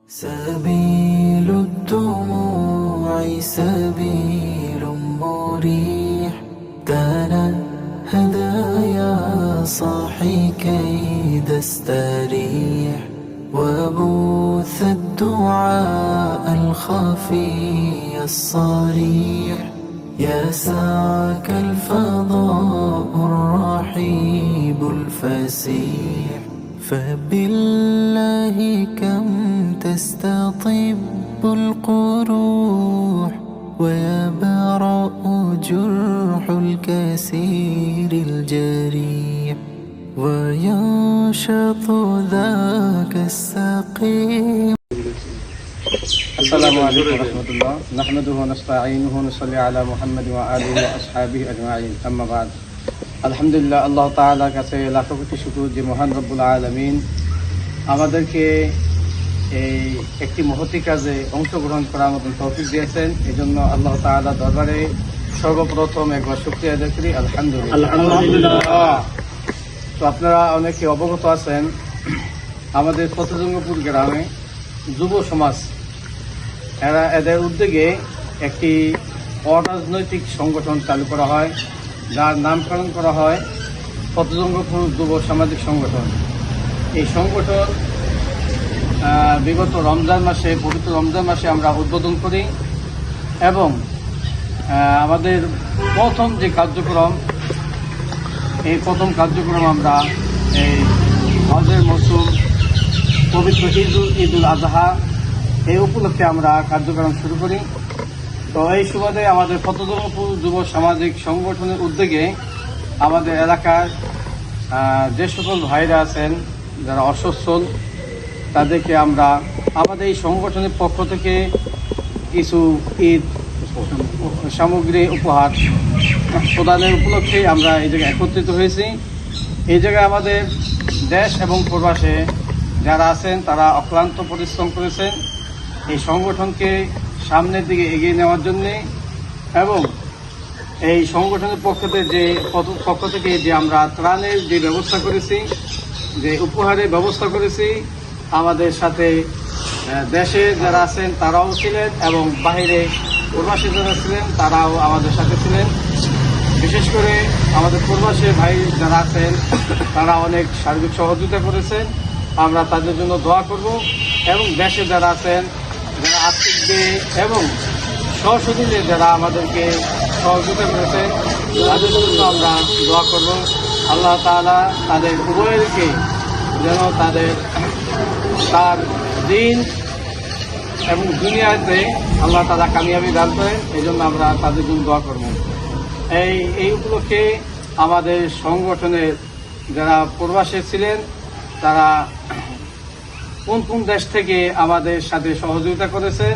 سبيل الدموع سبيل مريح تنهد يا صاحي كي تستريح وبث الدعاء الخفي الصريح يسعك الفضاء الرحيب الفسيح فبالله كم تستطيب القروح ويبرأ جرح الكسير الجريح وينشط ذاك السقيم. السلام عليكم ورحمة الله نحمده ونستعينه ونصلي على محمد وآله وأصحابه أجمعين أما بعد আলহামদুলিল্লাহ আল্লাহ তাআলার কাছে লাখো কোটি শুকর যে মহান রব্বুল আলামিন আমাদেরকে এই একটি মহতি কাজে অংশগ্রহণ করার মতন তৌফিক দিয়েছেন। এই জন্য আল্লাহ তাআলা দরবারে সর্বপ্রথম একবার শুকরিয়া আদায় করি আলহামদুলিল্লাহ। তো আপনারা অনেকে অবগত আছেন আমাদের ফতেজঙ্গপুর গ্রামে যুব সমাজ এদের উদ্যোগে একটি অরাজনৈতিক সংগঠন চালু করা হয় যার নামকরণ করা হয় ফতেজঙ্গপুর যুব সামাজিক সংগঠন। এই সংগঠন বিগত রমজান মাসে পবিত্র রমজান মাসে আমরা উদ্বোধন করি এবং আমাদের প্রথম যে কার্যক্রম এই প্রথম কার্যক্রম আমরা এই হজের মৌসুম পবিত্র ঈদুল আজহা এই উপলক্ষে আমরা কার্যক্রম শুরু করি। তো এই সুবাদে আমাদের ফতেজঙ্গপুর যুব সামাজিক সংগঠনের উদ্যোগে আমাদের এলাকার যে সকল ভাইরা আছেন যারা অসচ্ছল তাদেরকে আমরা আমাদের এই সংগঠনের পক্ষ থেকে কিছু ঈদ সামগ্রী উপহার প্রদানের উপলক্ষে আমরা এই জায়গায় একত্রিত হয়েছি। এই জায়গায় আমাদের দেশ এবং প্রবাসে যারা আছেন তারা অক্লান্ত পরিশ্রম করেছেন এই সংগঠনকে সামনের দিকে এগিয়ে নেওয়ার জন্যে এবং এই সংগঠনের পক্ষ থেকে যে আমরা ত্রাণের যে ব্যবস্থা করেছি যে উপহারের ব্যবস্থা করেছি আমাদের সাথে দেশে যারা আছেন তারাও ছিলেন এবং বাইরে প্রবাসী যারা ছিলেন তারাও আমাদের সাথে ছিলেন। বিশেষ করে আমাদের প্রবাসী ভাই যারা আছেন তারা অনেক সার্বিক সহযোগিতা করেছেন, আমরা তাদের জন্য দোয়া করব এবং দেশে যারা আছেন যারা আর্থিক দিয়ে এবং সশরীরে যারা আমাদেরকে সহযোগিতা করেছেন তাদের জন্য আমরা দোয়া করব। আল্লাহ তাআলা তাদের উভয়কে যেন তার দিন এবং দুনিয়াতে আল্লাহ তাআলা কামিয়াবি দান করেন, এই জন্য আমরা তাদের জন্য দোয়া করব। এই উপলক্ষে আমাদের সংগঠনের যারা প্রবাসী ছিলেন তারা কোন কোন দেশ থেকে আমাদের সাথে সহযোগিতা করেছে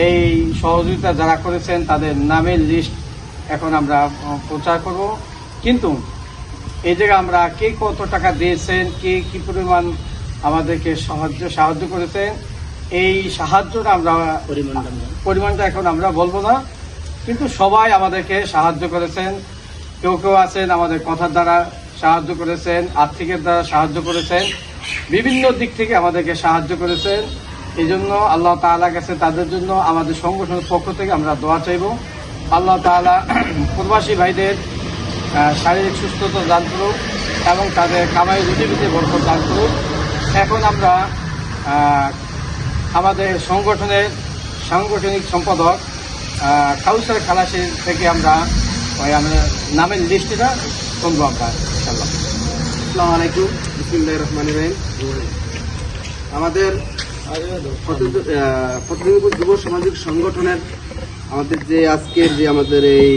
এই সহযোগিতা যারা করেছেন তাদের নামের লিস্ট এখন আমরা প্রচার করব। কিন্তু এই জায়গায় আমরা কে কত টাকা দিয়েছেন, কে কি পরিমাণ আমাদেরকে সাহায্য করেছেন এই সাহায্যটা আমরা পরিমাণটা এখন আমরা বলবো না, কিন্তু সবাই আমাদেরকে সাহায্য করেছেন। কেউ কেউ আছেন আমাদের কথার দ্বারা সাহায্য করেছেন, আর্থিকের দ্বারা সাহায্য করেছেন, বিভিন্ন দিক থেকে আমাদেরকে সাহায্য করেছেন। এই জন্য আল্লাহ তাআলার কাছে তাদের জন্য আমাদের সংগঠনের পক্ষ থেকে আমরা দোয়া চাইব। আল্লাহ তাআলা প্রবাসী ভাইদের শারীরিক সুস্থতা দান করুক এবং তাদের কামাই রুজিতে বরকত দান করুক। এখন আমরা আমাদের সংগঠনের সাংগঠনিক সম্পাদক কাউসার খালাসির থেকে আমরা নামের লিস্টটা শুনবো আমরা ইনশাআল্লাহ। আসসালামু আলাইকুম, বিসমিল্লাহির রহমানির রহিম। আমাদের ফতেজঙ্গপুর যুব সামাজিক সংগঠনের আমাদের যে আজকের যে আমাদের এই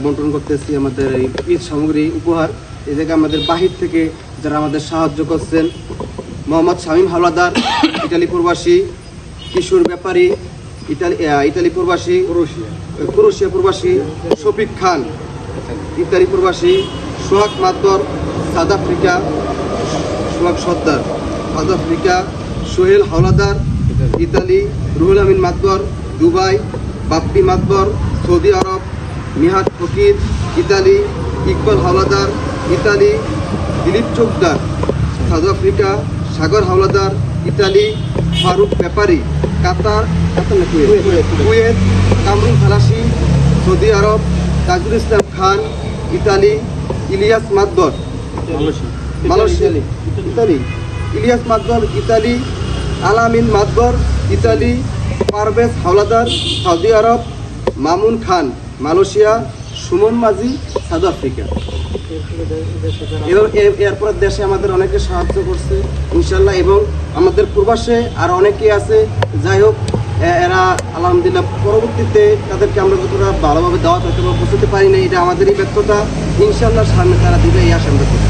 বন্টন করতেছি আমাদের এই ঈদ সামগ্রী উপহার, এই জায়গায় আমাদের বাহির থেকে যারা আমাদের সাহায্য করছেন মোহাম্মদ শামীম হাওলাদার ইতালি প্রবাসী, কিশোর ব্যাপারী ইতালি প্রবাসী, ক্রোয়েশিয়া প্রবাসী, শফিক খান ইতালি প্রবাসী, Sohag Matbar South Africa, Sohag Sardar South Africa, Sohel Howlader Italy, Ruhul Amin Matbar Dubai, Bappi Matbar Saudi Arab, Nihat Fakir Italy, Iqbal Howlader Italy, Dilip Chokdar South Africa, Sagar Howlader Italy Faruk Bepari, Qatar না Kuwait, Kamrun Khalasi, Saudi Arab, Tajul Islam Khan, Italy, Ilias Madbar, Malaysia, Italy, Ilias Madbar, Italy, Alamin Madbar, Italy, Parvez Howlader, Saudi Arab, Mamun Khan, Malaysia, Sumon Majhi, South Africa. এবং এরপর দেশে আমাদের অনেকে সাহায্য করছে ইনশাল্লাহ, এবং আমাদের প্রবাসে আর অনেকেই আছে। যাই হোক, এরা আলহামদুলিল্লাহ পরবর্তীতে তাদেরকে আমরা যতটা ভালোভাবে দেওয়া হয়তো বুঝতে পারি না, এটা আমাদেরই ব্যর্থতা। ইনশাল্লাহ সামনে তারা দিবে, এই আশা আমরা করি।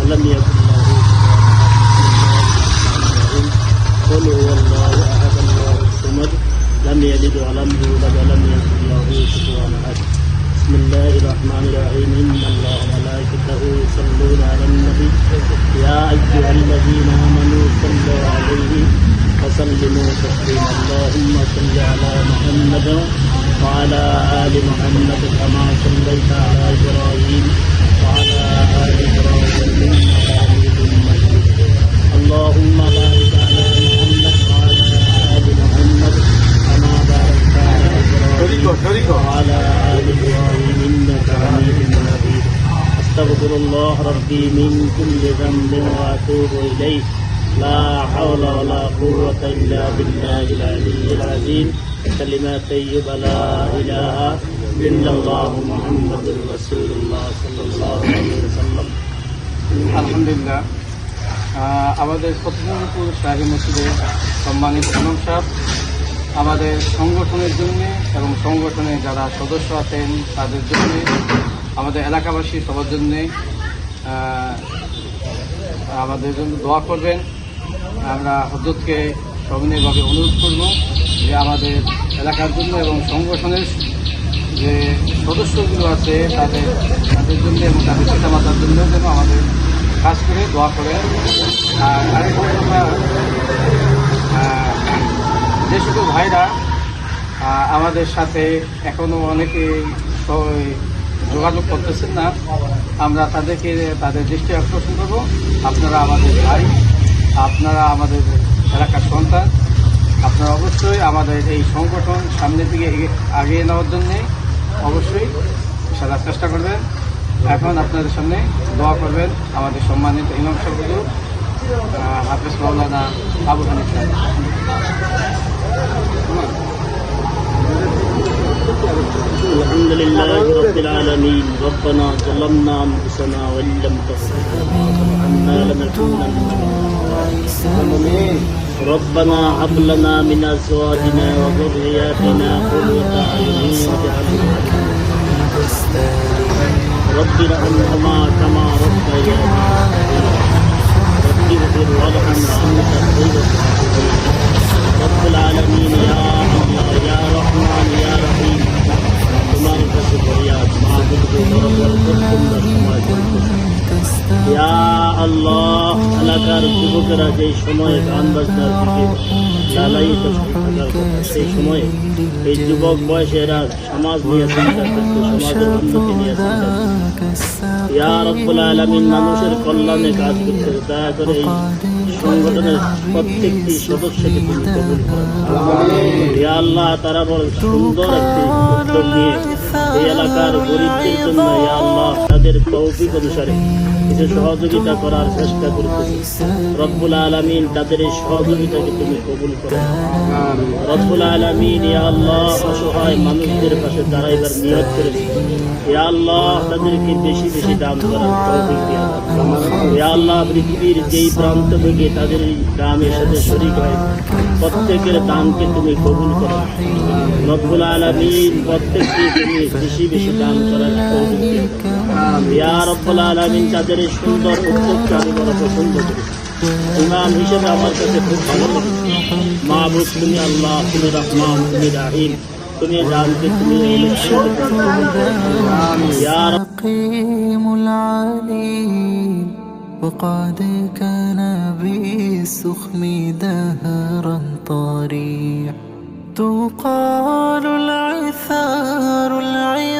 ولم يكن له قل هو الله احد الله الصمد لم يلد ولم يولد ولم يكن له كفوا احد. بسم الله الرحمن الرحيم. ان الله وملائكته يصلون على النبي يا ايها الذين امنوا صلوا عليه وسلموا تسليما. اللهم صل على محمد وعلى ال محمد كما صليت على ابراهيم وعلى ال ابراهيم انك حميد مجيد. اللهم بارك على محمد وعلى ال محمد كما باركت على ابراهيم وعلى ال ابراهيم انك حميد مجيد. استغفر الله ربي من كل ذنب واتوب اليه. لا حول ولا قوة إلا بالله العلي العظيم. كلمات طيبة لا إله إلا الله محمد رسول الله صلى الله عليه وسلم. আলহামদুলিল্লাহ, আমাদের ফতেপুর শাহী মসজিদে সম্মানিত ইমাম সাহেব আমাদের সংগঠনের জন্য এবং সংগঠনে যারা সদস্য আছেন তাদের জন্য, আমাদের এলাকাবাসী সবার জন্যে আমাদের জন্য দোয়া করবেন। আমরা হযরতকে সবিনয়ভাবে অনুরোধ করব যে আমাদের এলাকার জন্য এবং সংগঠনের যে সদস্যগুলো আছে তাদের জন্য এবং তাদের পিতামাতার জন্য যেন আমাদের কাজ করে দোয়া করে। আর আরেকটা কথা, যে সকল ভাইরা আমাদের সাথে এখনও অনেকে যোগাযোগ করতেছেন না, আমরা তাদের দৃষ্টি আকর্ষণ করব। আপনারা আমাদের ভাই, আপনারা আমাদের এলাকার সন্তান, আপনারা অবশ্যই আমাদের এই সংগঠন সামনের দিকে এগিয়ে নেওয়ার জন্যে অবশ্যই সারা চেষ্টা করবেন। এখন আপনাদের সামনে দোয়া করবেন আমাদের সম্মানিত ইমাম সাহেব হাফেজ মাওলানা আবু হানিফ সাহেব। الحمد لله رب العالمين. ربنا ظلمنا انفسنا وان لم تغفر لنا لنكونن ربنا هب لنا من ازواجنا وذرياتنا قرة اعين واجعلنا رب ارحمهما كما ربياني رب اغفر وارحم وانت خير الراحمين. رب العالمين يا الله يا رحمن يا رحيم. তোমার কাছে ফরিয়াদ, মাহবুব ইয়া আল্লাহ, এলাকার যুবকেরা যে সময়ে গান বাজনার দিকে লালায়িত থাকার কথা, সেই সময়ে এই যুবক বয়সে এরা সমাজ নিয়ে চিন্তা করছে, সমাজের উন্নতি নিয়ে চিন্তা করছে। ইয়া রব্বুল আলামিন, মানুষের কল্যাণে কাজ করতে দয়া করে এই সংগঠনের প্রত্যেকটি সদস্যকে তুমি কবুল করো। ইয়া আল্লাহ, তারা বড় সুন্দর একটি উদ্যোগ নিয়ে এই এলাকার গরিবদের জন্য ইয়া আল্লাহ তাদের তৌফিক অনুসারে কিছু সহযোগিতা করার চেষ্টা করতেছে। রব্বুল আলামিন, তাদের এই সহযোগিতাকে তুমি কবুল করো। রব্বুল আলামিন, ইয়া আল্লাহ, অসহায় মানুষদের পাশে দাঁড়াইবার নিয়ত করেছে। ইয়া আল্লাহ, তাদেরকে বেশি বেশি দান করার তৌফিক দিয়া দাও। ইয়া আল্লাহ, পৃথিবীর যেই প্রান্ত থেকে তাদের এই গ্রামের সাথে শরীক হয় প্রত্যেকের দানকে তুমি কবুল করো। রব্বুল আলামিন, প্রত্যেককে তুমি বেশি বেশি দান করার তৌফিক দিও। ইয়া রব্বুল আলামিন, তাদের এই সুন্দর উদ্যোগকে আমি বড় পছন্দ করি। ইমাম হিসেবে আমার কাছে খুব ভালো লেগেছে। মাহবুব তুমি আল্লাহ, তুমি রহমান, তুমি রাহিম, তুমি জানতে, তুমি السقيم العليم وقد كان بالسخم دهرا طريع تقال العثار العين